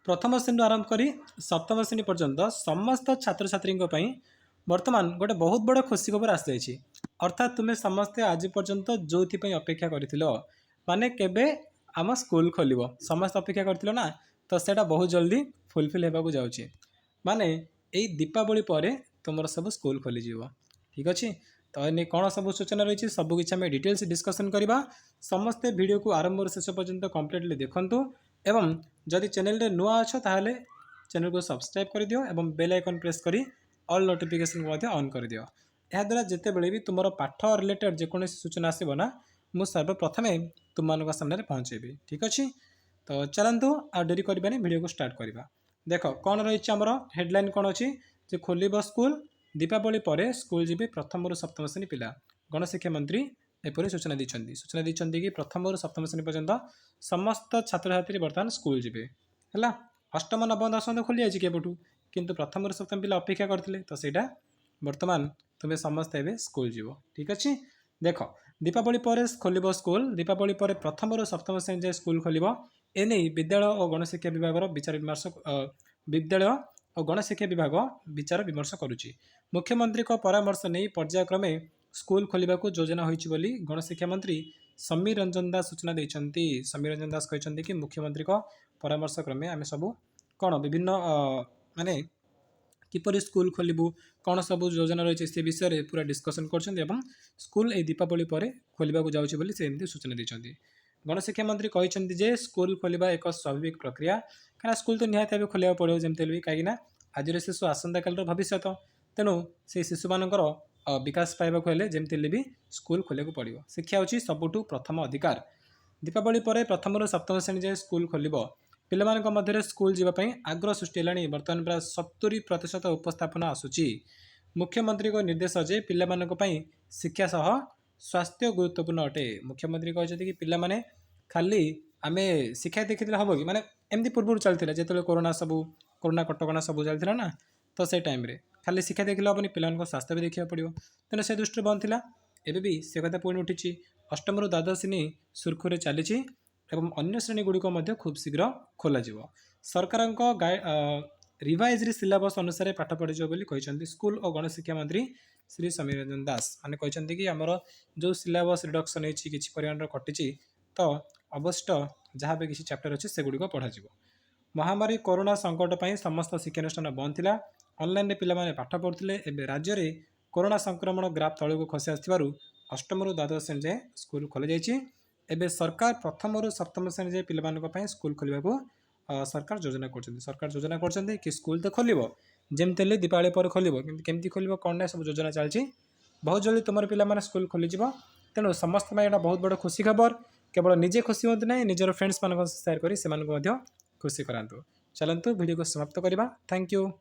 प्रथम श्रेणी आरंभ करी सप्तम श्रेणी पर्यंत समस्त छात्र छात्री बर्तमान गोटे बहुत बड़ खुशी खबर आसी जाइए। अर्थात तुम्हें समस्ते आज पर्यंत जो अपेक्षा कर माने केबे आम स्कूल खोल समस्त अपेक्षा कर ना, तो सेटा बहुत जल्दी फुलफिल होगा जाऊँगी। माने यही दीपावली पर तुम सब स्कूल खोली ठीक अच्छे। तो ये कौन सब सूचना रही सबकि आम डिटेल्स डिस्कसन करवा। समस्ते वीडियो को आरंभ शेष पर्यंत कम्प्लीटली देखूँ एवं जदि चैनल रे नुआ अच्छ ताहले चैनल को सब्सक्राइब कर दियो एवं बेल आइकन प्रेस करी ऑल नोटिफिकेशन को ऑन कर दियो। यह द्वारा जिते बड़े भी तुम पाठ रिलेटेड जेकोसी सूचना आसब ना मुझ सर्वप्रथम तुम मान सामने पहुँचेबी ठीक अच्छे। तो चलतु आ डेरी करवानी वीडियो को स्टार्ट करवा। देख कौन रही आमर हेडलाइन कौन अच्छी जे खोल स्कूल दीपावली पर स्कूल जी प्रथम रु सप्तम श्रेणी पिला। गणशिक्षा मंत्री एपरी सूचना दी कि प्रथम रु सप्तम श्रेणी पर्यंत समस्त छात्र छात्री बर्तमान स्कूल जी है। अष्टम नवम दशम तो खोली जापटू किंतु प्रथम रु सप्तम पिला अपेक्षा करते तो सहीटा बर्तमान तुम्हें समस्त एवं स्कूल जीव ठीक अच्छे। देख दीपावली पर खोल स्कूल दीपावली पर प्रथम रु सप्तम श्रेणी जाए स्कूल खोल एने विद्यालय और गणशिक्षा विभाग विचार विमर्श विद्यालय और गणशिक्षा विभाग विचार विमर्श करुच्ची। मुख्यमंत्री परामर्श नहीं पर्यायक्रमे स्कूल खोलने को योजना होती गणशिक्षा मंत्री समीर रंजन दास सूचना देते। समीर रंजन दास कहते कि मुख्यमंत्री परामर्श क्रमे आम सब कौन विभिन्न माने किपर स्कूल खोलू कौन सब योजना रही से विषय में पूरा डिस्कसन कर स्कूल ए दीपावली पर खोलने को जाऊँगी से एमती सूचना देते। गणशिक्षा मंत्री कहते जे स्कूल खोलवा एक स्वाभाविक प्रक्रिया कहीं स्कूल तो निहत भाव खोल पड़ो जमी भी कहीं आज शिशु आसंता काल भविष्य तेणु से शिशु मानकर विकास पाइबा हेल्ले जमी भी स्कूल खोल पड़ो। शिक्षा होची सबुठु प्रथम अधिकार। दीपावली पर प्रथम रु सप्तम श्रेणी जाए स्कूल खोल पिलाମାନଙ୍କ ମଧ୍ୟରେ स्कूल जीवाई आग्रह सृष्टि है। बर्तमान प्राय 70% उपस्थापन आसूची। मुख्यमंत्री निर्देश जे पिलाମାନଙ୍କ ପାଇଁ शिक्षा सह स्वास्थ्य गुरुत्वपूर्ण अटे। मुख्यमंत्री कहते कि पिला माने खाली आम शिक्षा देखी हम कि माने एमती पूर्व चलता जो कोरोना कटकणा सब चलता ना, तो से टाइम रे खाली शिक्षा देखिले हेनी पिला स्वास्थ्य भी देखा पड़ो तेना से दृष्टि बंद था। एवं भी से कथा पुणी उठी अष्टम रु द्वादश श्रेणी सुरखुरे चली एवं अन्य श्रेणी गुड़िक खूब शीघ्र खोल। सरकार रिवाइज सिलेबस अनुसार पाठ पढ़ी कहते स्कूल और गणशिक्षा मंत्री श्री समीर रंजन दास मैंने कहते कि आमर जो सिलेबस रिडक्शन होती किसी परिमाण कटी तो अवशिष्ट जहाँ भी किसी चैप्टर अच्छे से गुड़िक पढ़ा। महामारी कोरोना संकट पर समस्त शिक्षानुष्ठान बंद था। ऑनलाइन पिलाने पाठ पढ़ुते एवं राज्य में कोरोना संक्रमण ग्राफ तल को खसी आसवर अष्टम रु द्वादश श्रेणी जाए स्कूल खोल एवं सरकार प्रथम रु सप्तम श्रेणी जाए पिलाने स्कूल खोलने को सरकार योजना कर कि स्कूल तो खोल जमी दीपावली पर खोल केमती खोल कौन ना सब योजना चलती बहुत जल्दी तुम पिलाने स्कूल खोलीज। तेणु समस्त यहाँ बहुत बड़ खुशी खबर केवल निजे खुशी होती ना निजर फ्रेंड्स मान शेयर कर खुशी करातु। चलतु वीडियो को समाप्त करवा। Thank you.